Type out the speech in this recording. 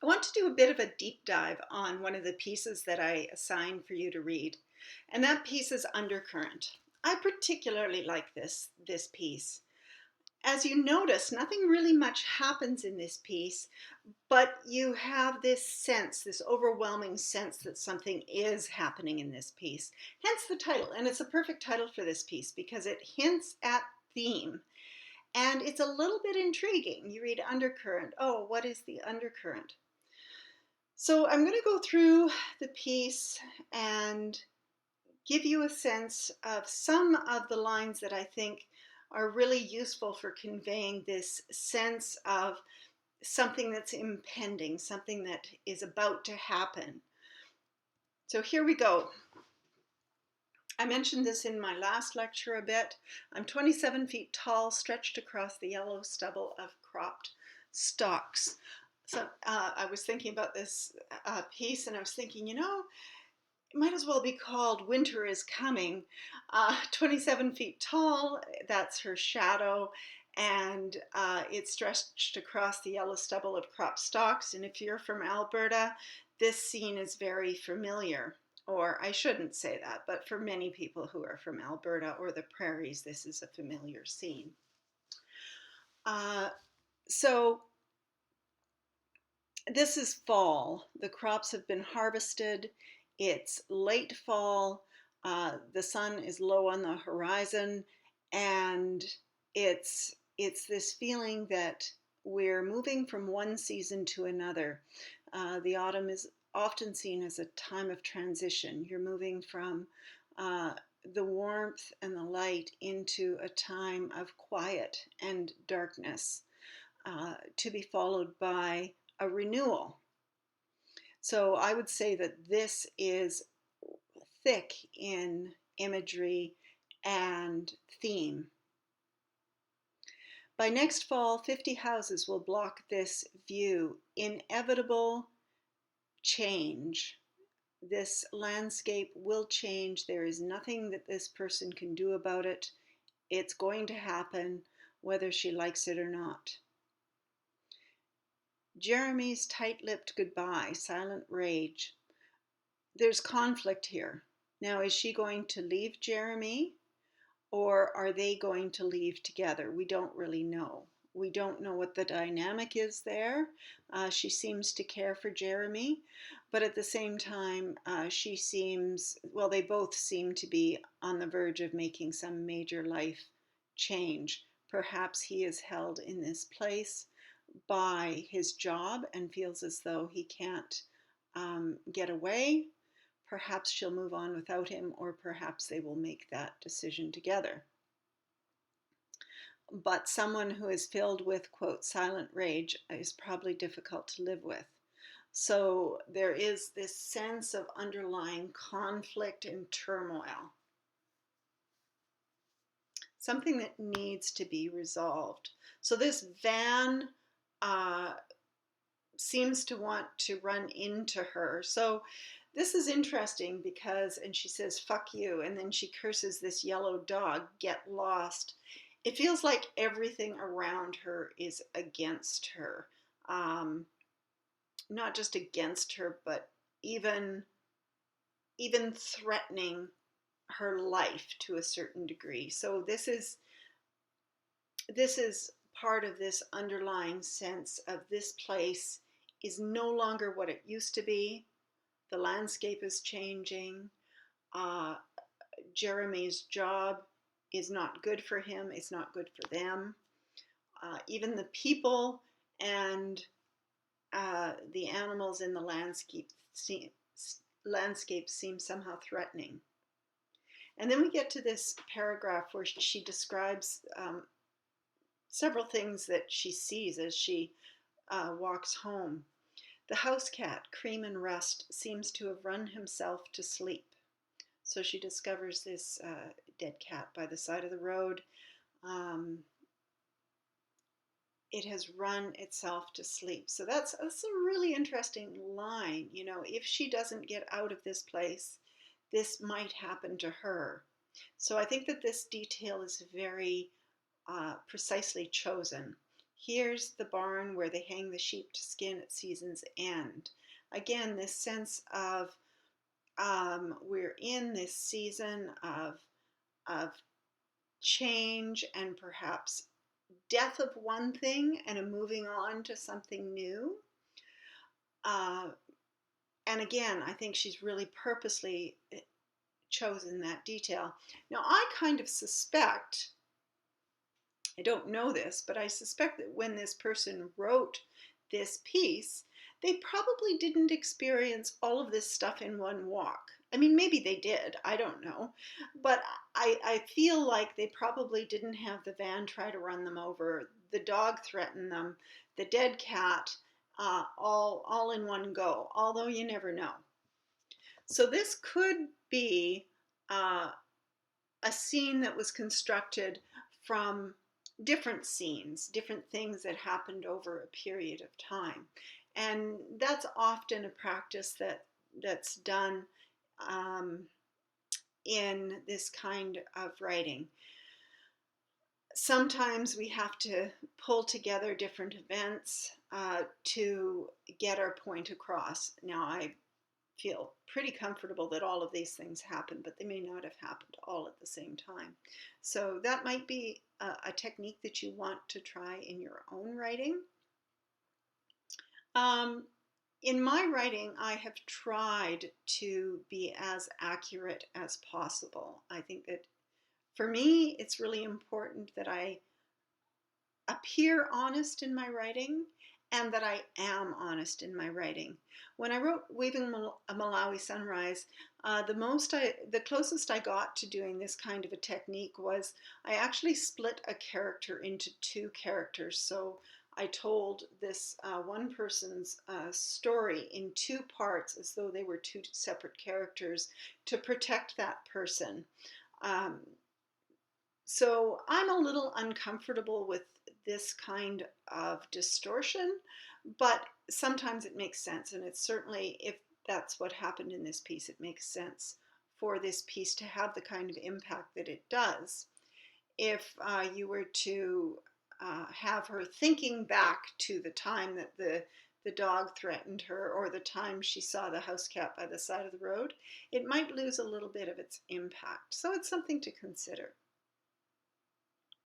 I want to do a bit of a deep dive on one of the pieces that I assigned for you to read, and that piece is Undercurrent. I particularly like this piece. As you notice, nothing really much happens in this piece, but you have this sense, this overwhelming sense that something is happening in this piece. Hence the title, and it's a perfect title for this piece because it hints at theme. And it's a little bit intriguing. You read Undercurrent. Oh, what is the undercurrent? So I'm going to go through the piece and give you a sense of some of the lines that I think are really useful for conveying this sense of something that's impending, something that is about to happen. So here we go. I mentioned this in my last lecture a bit. I'm 27 feet tall, stretched across the yellow stubble of cropped stalks. So I was thinking about this piece, and I was thinking, it might as well be called Winter is Coming. 27 feet tall, that's her shadow, and it's stretched across the yellow stubble of crop stalks. And if you're from Alberta, this scene is very familiar. Or I shouldn't say that, but for many people who are from Alberta or the prairies, this is a familiar scene. So this is fall. The crops have been harvested. It's late fall. The sun is low on the horizon, and it's this feeling that we're moving from one season to another. The autumn is often seen as a time of transition. You're moving from the warmth and the light into a time of quiet and darkness, to be followed by a renewal. So I would say that this is thick in imagery and theme. By next fall, 50 houses will block this view. Inevitable change. This landscape will change. There is nothing that this person can do about it. It's going to happen whether she likes it or not. Jeremy's tight-lipped goodbye, silent rage. There's conflict here. Now, is she going to leave Jeremy, or are they going to leave together? We don't really know. We don't know what the dynamic is there. She seems to care for Jeremy, but at the same time, they both seem to be on the verge of making some major life change. Perhaps he is held in this place by his job and feels as though he can't get away. Perhaps she'll move on without him, or perhaps they will make that decision together. But someone who is filled with, quote, silent rage is probably difficult to live with. So there is this sense of underlying conflict and turmoil, something that needs to be resolved. So this van seems to want to run into her. So this is interesting because, and she says, fuck you, and then she curses this yellow dog, get lost. It feels like everything around her is against her. Not just against her, but even threatening her life to a certain degree. So this is part of this underlying sense of this place is no longer what it used to be. The landscape is changing. Jeremy's job is not good for him. It's not good for them. Even the people and the animals in the landscape seem somehow threatening. And then we get to this paragraph where she describes several things that she sees as she walks home. The house cat, Cream and Rust, seems to have run himself to sleep. So she discovers this dead cat by the side of the road. It has run itself to sleep. So that's a really interesting line. If she doesn't get out of this place, this might happen to her. So I think that this detail is very precisely chosen. Here's the barn where they hang the sheep to skin at season's end. Again, this sense of we're in this season of change and perhaps death of one thing and a moving on to something new. Uh, and again, I think she's really purposely chosen that detail. Now, I kind of suspect, I don't know this, but I suspect that when this person wrote this piece, they probably didn't experience all of this stuff in one walk. I mean, maybe they did, I don't know. But I feel like they probably didn't have the van try to run them over, the dog threaten them, the dead cat, all in one go, although you never know. So this could be uh, a scene that was constructed from different scenes, different things that happened over a period of time. And that's often a practice that's done um, in this kind of writing. Sometimes we have to pull together different events to get our point across. Now, I feel pretty comfortable that all of these things happen, but they may not have happened all at the same time. So that might be a technique that you want to try in your own writing. Um, in my writing, I have tried to be as accurate as possible. I think that for me, it's really important that I appear honest in my writing and that I am honest in my writing. When I wrote Weaving a Malawi Sunrise, the closest I got to doing this kind of a technique was I actually split a character into two characters. So I told this one person's story in two parts as though they were two separate characters to protect that person. Um, so I'm a little uncomfortable with this kind of distortion, but sometimes it makes sense. And it's certainly, if that's what happened in this piece, it makes sense for this piece to have the kind of impact that it does. If you were to have her thinking back to the time that the dog threatened her or the time she saw the house cat by the side of the road, it might lose a little bit of its impact. So it's something to consider.